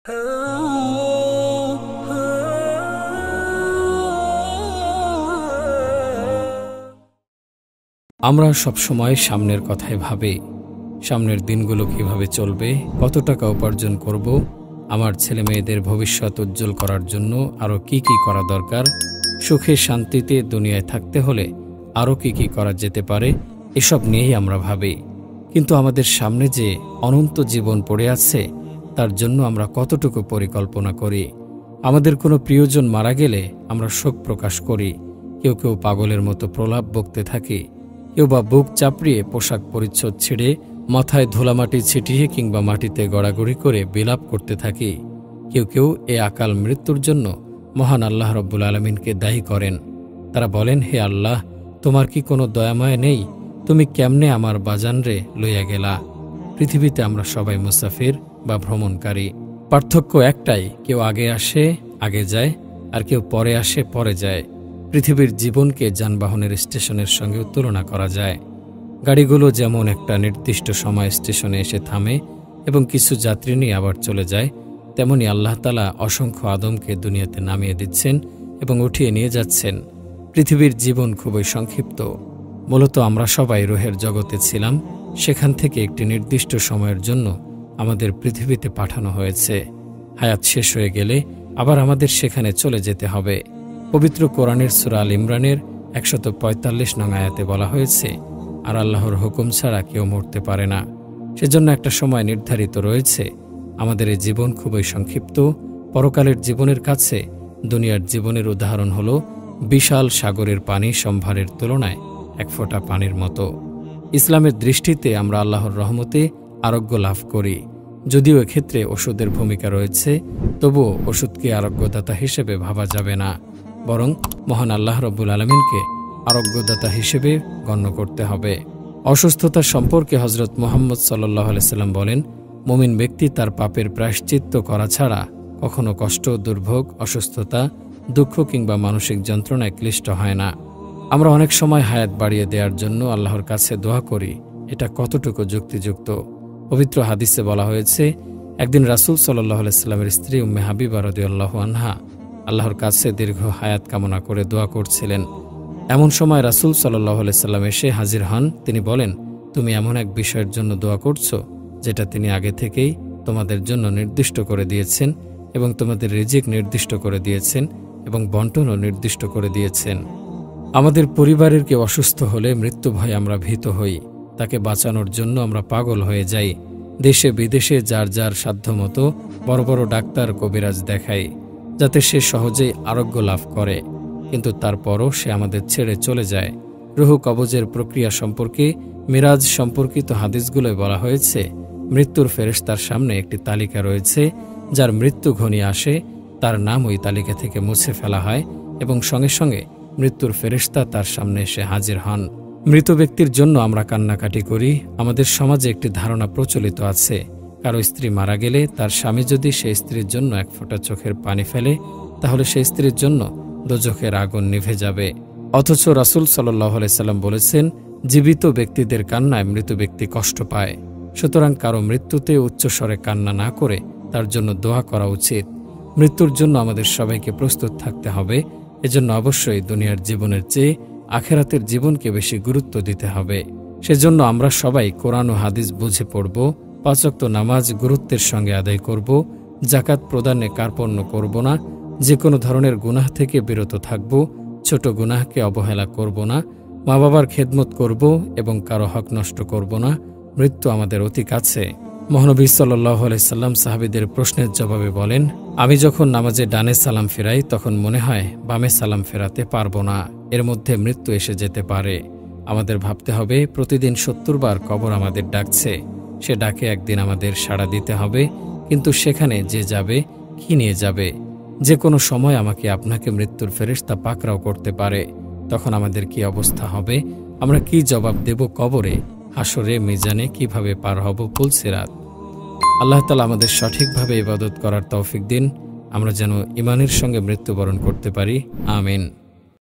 আমরা সবসময় সামনের কথাই ভাবি, সামনের দিনগুলো কিভাবে চলবে, কত টাকা উপার্জন করব, আমার ছেলে মেয়েদের ভবিষ্যৎ উজ্জ্বল করার জন্য আরও কি করা দরকার, সুখে শান্তিতে দুনিয়ায় থাকতে হলে আরও কি করা যেতে পারে, এসব নিয়েই আমরা ভাবি। কিন্তু আমাদের সামনে যে অনন্ত জীবন পড়ে আছে, তার জন্য আমরা কতটুকু পরিকল্পনা করি। আমাদের কোনো প্রিয়জন মারা গেলে আমরা শোক প্রকাশ করি, কেউ কেউ পাগলের মতো প্রলাপ বকতে থাকি, কেউ বা বুক চাপড়িয়ে পোশাক পরিচ্ছদ ছেড়ে মাথায় ধুলামাটি ছিটিয়ে কিংবা মাটিতে গড়াগড়ি করে বিলাপ করতে থাকি। কেউ কেউ এ আকাল মৃত্যুর জন্য মহান আল্লাহ রব্বুল আলমিনকে দায়ী করেন। তারা বলেন, হে আল্লাহ, তোমার কি কোনো দয়াময় নেই? তুমি কেমনে আমার বাজানরে লইয়া গেলা? পৃথিবীতে আমরা সবাই মুসাফির বা ভ্রমণকারী। পার্থক্য একটাই, কেউ আগে আসে আগে যায়, আর কেউ পরে আসে পরে যায়। পৃথিবীর জীবনকে যানবাহনের স্টেশনের সঙ্গে তুলনা করা যায়। গাড়িগুলো যেমন একটা নির্দিষ্ট সময় স্টেশনে এসে থামে এবং কিছু যাত্রী নিয়ে আবার চলে যায়, তেমনি আল্লাহ তাআলা অসংখ্য আদমকে দুনিয়াতে নামিয়ে দিচ্ছেন এবং উঠিয়ে নিয়ে যাচ্ছেন। পৃথিবীর জীবন খুবই সংক্ষিপ্ত। মূলত আমরা সবাই রুহের জগতে ছিলাম, সেখান থেকে একটি নির্দিষ্ট সময়ের জন্য আমাদের পৃথিবীতে পাঠানো হয়েছে। হায়াত শেষ হয়ে গেলে আবার আমাদের সেখানে চলে যেতে হবে। পবিত্র কোরআনের সূরা আল ইমরানের ১৪৫ নং আয়াতে বলা হয়েছে, আর আল্লাহর হুকুম ছাড়া কেউ মরতে পারে না। সেজন্য একটা সময় নির্ধারিত রয়েছে। আমাদের এই জীবন খুবই সংক্ষিপ্ত। পরকালের জীবনের কাছে দুনিয়ার জীবনের উদাহরণ হল বিশাল সাগরের পানি সম্ভারের তুলনায় এক ফোঁটা পানির মতো। ইসলামের দৃষ্টিতে আমরা আল্লাহর রহমতে আরোগ্য লাভ করি। যদিও এক্ষেত্রে ওষুধের ভূমিকা রয়েছে, তবুও ওষুধকে আরোগ্যদাতা হিসেবে ভাবা যাবে না, বরং মহান আল্লাহ রব্বুল আলমিনকে আরোগ্যদাতা হিসেবে গণ্য করতে হবে। অসুস্থতা সম্পর্কে হজরত মুহাম্মদ সাল্লাল্লাহু আলাইহি সাল্লাম বলেন, মুমিন ব্যক্তি তার পাপের প্রায়শ্চিত্ত করা ছাড়া কখনো কষ্ট, দুর্ভোগ, অসুস্থতা, দুঃখ কিংবা মানসিক যন্ত্রণায় ক্লিষ্ট হয় না। আমরা অনেক সময় হায়াত বাড়িয়ে দেওয়ার জন্য আল্লাহর কাছে দোয়া করি। এটা কতটুকু যুক্তিযুক্ত? পবিত্র হাদিসে বলা হয়েছে, একদিন রাসূল সাল্লাল্লাহু আলাইহি সাল্লামের স্ত্রী উম্মে হাবিবা রাদিয়াল্লাহু আনহা আল্লাহর কাছে দীর্ঘ হায়াত কামনা করে দোয়া করছিলেন। এমন সময় রাসূল সাল্লাল্লাহু আলাইহি সাল্লাম এসে হাজির হন। তিনি বলেন, তুমি এমন এক বিষয়ের জন্য দোয়া করছো যেটা তিনি আগে থেকেই তোমাদের জন্য নির্দিষ্ট করে দিয়েছেন এবং তোমাদের রিজিক নির্দিষ্ট করে দিয়েছেন এবং বন্টনও নির্দিষ্ট করে দিয়েছেন। আমাদের পরিবারের কেউ অসুস্থ হলে মৃত্যু ভয়ে আমরা ভীত হই। তাকে বাঁচানোর জন্য আমরা পাগল হয়ে যাই। দেশে বিদেশে যার যার সাধ্যমতো বড় বড় ডাক্তার কবিরাজ দেখাই, যাতে সে সহজেই আরোগ্য লাভ করে। কিন্তু তারপরও সে আমাদের ছেড়ে চলে যায়। রুহ কবজের প্রক্রিয়া সম্পর্কে মিরাজ সম্পর্কিত হাদিসগুলোয় বলা হয়েছে, মৃত্যুর ফেরেশতার সামনে একটি তালিকা রয়েছে, যার মৃত্যু ঘনিয়ে আসে তার নাম ওই তালিকা থেকে মুছে ফেলা হয় এবং সঙ্গে সঙ্গে মৃত্যুর ফেরেশতা তার সামনে এসে হাজির হন। মৃত ব্যক্তির জন্য আমরা কান্নাকাটি করি। আমাদের সমাজে একটি ধারণা প্রচলিত আছে, কারো স্ত্রী মারা গেলে তার স্বামী যদি সেই স্ত্রীর জন্য এক ফোঁটা চোখের পানি ফেলে, তাহলে সেই স্ত্রীর জন্য দোজখের আগুন নিভে যাবে। অথচ রাসূল সাল্লাল্লাহু আলাইহি সাল্লাম বলেছেন, জীবিত ব্যক্তিদের কান্নায় মৃত ব্যক্তি কষ্ট পায়। সুতরাং কারো মৃত্যুতে উচ্চস্বরে কান্না না করে তার জন্য দোয়া করা উচিত। মৃত্যুর জন্য আমাদের সবাইকে প্রস্তুত থাকতে হবে। এজন্য অবশ্যই দুনিয়ার জীবনের চেয়ে আখেরাতের জীবনকে বেশি গুরুত্ব দিতে হবে। সেজন্য আমরা সবাই কোরআন ও হাদিস বুঝে পড়ব, ৫ ওয়াক্ত নামাজ গুরুত্বের সঙ্গে আদায় করব, যাকাত প্রদানে কার্পণ্য করব না, যে কোনো ধরনের গুনাহ থেকে বিরত থাকব, ছোট গুনাহকে অবহেলা করব না, মা বাবার খেদমত করব এবং কারো হক নষ্ট করব না। মৃত্যু আমাদের অতি কাছে। মহানবী সাল্লাল্লাহু আলাইহি সাল্লাম সাহাবীদের প্রশ্নের জবাবে বলেন, আমি যখন নামাজে ডানে সালাম ফেরাই তখন মনে হয় বামে সালাম ফেরাতে পারবো না, এর মধ্যে মৃত্যু এসে যেতে পারে। আমাদের ভাবতে হবে প্রতিদিন ৭০ বার কবর আমাদের ডাকছে। সে ডাকে একদিন আমাদের সাড়া দিতে হবে, কিন্তু সেখানে যে যাবে কি নিয়ে যাবে? যে কোনো সময় আমাকে আপনাকে মৃত্যুর ফেরেশতা পাকড়াও করতে পারে। তখন আমাদের কি অবস্থা হবে? আমরা কি জবাব দেব কবরে, হাসরে, মিজানে কিভাবে পার হব পুলসিরাত? আল্লাহ তাআলা আমাদের সঠিকভাবে ইবাদত করার তৌফিক দিন, আমরা যেন ঈমানের সঙ্গে মৃত্যুবরণ করতে পারি। আমিন।